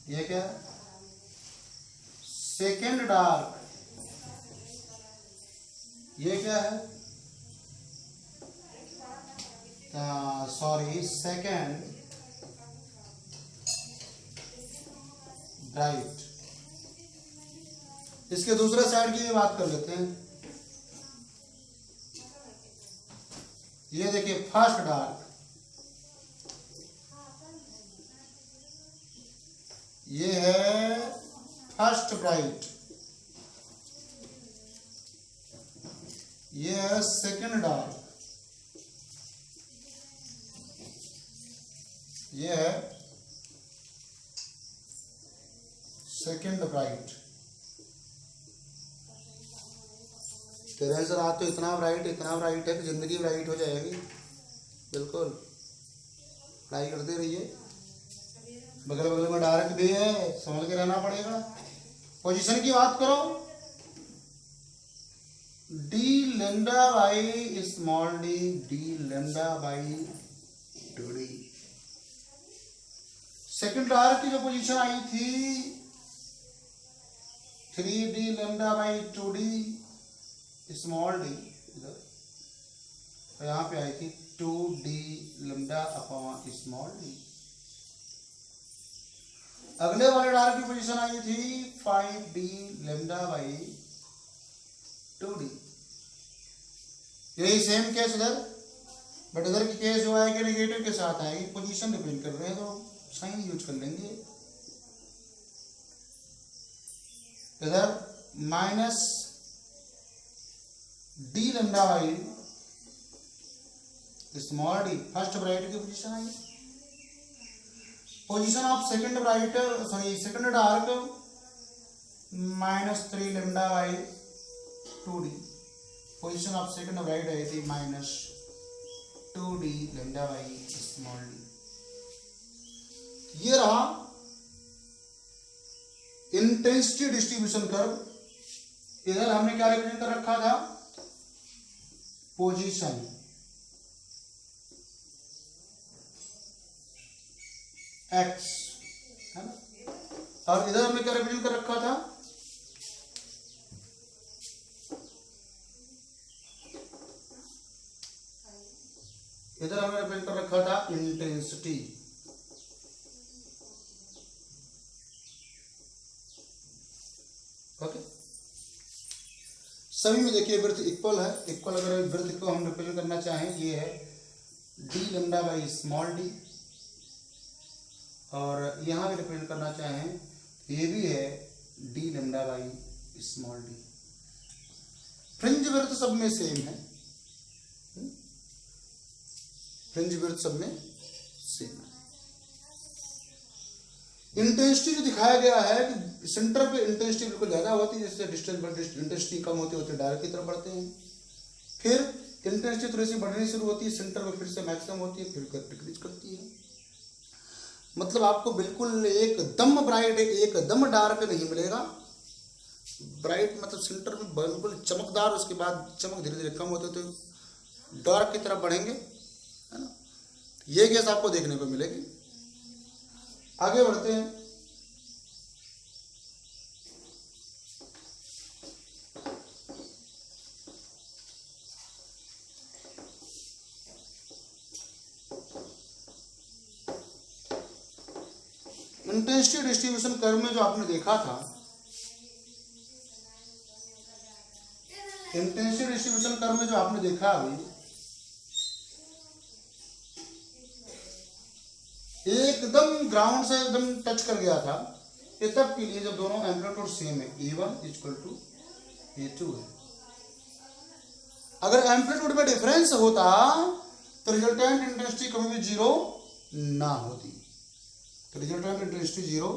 ये क्या है? Second dark. ये क्या है? Sorry, second bright. इसके दूसरे साइड की भी बात कर लेते हैं। ये देखिए फर्स्ट डार्क, ये है फर्स्ट ब्राइट, ये है सेकंड डार्क, ये है सेकंड ब्राइट। कह रहे हैं सर आज तो इतना ब्राइट है कि जिंदगी ब्राइट हो जाएगी। बिल्कुल, पढ़ाई करते रहिए, बगल बगल में डार्क भी है, समझ के रहना पड़ेगा। पोजीशन की बात करो, D lambda by small D, D lambda by two D. Second dark की जो पोजीशन आई थी 3d लेंडा by 2d small D, इधर यहां पे आई थी 2d लेंडा अपॉन स्मॉल डी। अगले वाले डार्क की पोजीशन आई थी 5d लेंडा बाई 2d। यही सेम केस इधर, बट इधर की केस जो आएगी नेगेटिव के साथ आएगी। पोजीशन डिपेंड कर रहे हैं तो साइन यूज कर लेंगे। इधर minus D lambda by small D, first bright की पोजीशन आई। Position of second bright, sorry second dark -3 lambda by 2d। Position of second bright आई थी -2d लेंडा बाई स्मॉल डी। ये रहा इंटेंसिटी डिस्ट्रीब्यूशन कर्व। इधर हमने क्या रिप्रेजेंट कर रखा था? पोजीशन, x है ना, और इधर हमने क्या रिप्रेजेंट कर रखा था? इधर हमने रिप्रेजेंट कर रखा था इंटेंसिटी। ओके, सभी में देखिए विड्थ इक्वल है। इक्वल अगर विड्थ को हम रिप्रेजेंट करना चाहें, ये है D lambda by small D, और यहां भी रिप्रेजेंट करना चाहें ये भी है D lambda by small D. Fringe width सब में सेम है, फ्रिंज विड्थ सब में सेम है। इंटेंसिटी जो दिखाया गया है कि सेंटर पे इंटेंसिटी बिल्कुल ज्यादा होती है, जैसे डिस्टेंस इंटेंसिटी कम होती होती डायरेक्ट की तरफ बढ़ते हैं। फिर इंटेंसिटी थोड़ी सी बढ़नी शुरू होती है, सेंटर पे फिर से मैक्सिमम होती है, फिर डिक्रीज करती है। मतलब आपको बिल्कुल एकदम ब्राइट एकदम डार्क नहीं मिलेगा। ब्राइट मतलब सेंटर में बिल्कुल चमकदार, उसके बाद चमक धीरे धीरे कम होते तो डार्क की तरफ बढ़ेंगे, है ना। ये केस आपको देखने को मिलेगी। आगे बढ़ते हैं। इंटेंसिटी डिस्ट्रीब्यूशन कर्व में जो आपने देखा था इंटेंसिटी डिस्ट्रीब्यूशन कर्व में जो आपने देखा अभी, एकदम ग्राउंड से एकदम टच कर गया था, ये तब के लिए जब दोनों एम्पलीट्यूड सेम है, A1 इक्वल टू A2 है। अगर एम्पलीट्यूड में डिफरेंस होता तो रिजल्टेंट इंटेंसिटी कभी भी जीरो ना होती। तो रिजल्टेंट इंटेंसिटी जीरो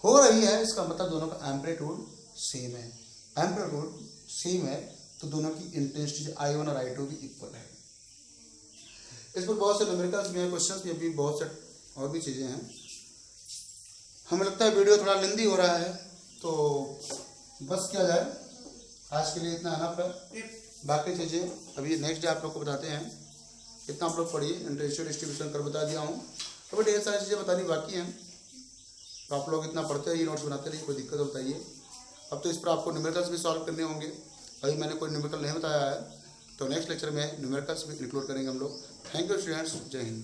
हो रही है, इसका मतलब दोनों का एम्पलीट्यूड सेम है। एम्पलीट्यूड सेम है तो दोनों की इंटेंसिटी I1 और I2 भी इक्वल है। इस पर बहुत से न्यूमेरिकल्स भी हैं, क्वेश्चंस भी, अभी बहुत से और भी चीज़ें हैं। हमें लगता है वीडियो थोड़ा लेंदी हो रहा है, तो बस किया जाए, आज के लिए इतना अनफ है। बाकी चीज़ें अभी नेक्स्ट डे आप लोग को बताते हैं। इतना आप लोग पढ़िए, इंटेंसिटी डिस्ट्रीब्यूशन कर बता दिया हूँ, अभी ढेर सारी चीज़ें बतानी बाकी हैं, तो आप लोग इतना पढ़ते रहिए, नोट्स बनाते रहिए, कोई दिक्कत हो बताइए। अब तो इस पर आपको न्यूमेरिकल्स भी सॉल्व करने होंगे, अभी मैंने कोई न्यूमेरिकल नहीं बताया है, तो नेक्स्ट लेक्चर में न्यूमेरिकल्स भी इंक्लूड करेंगे हम लोग। थैंक यू स्टूडेंट्स, जय हिंद।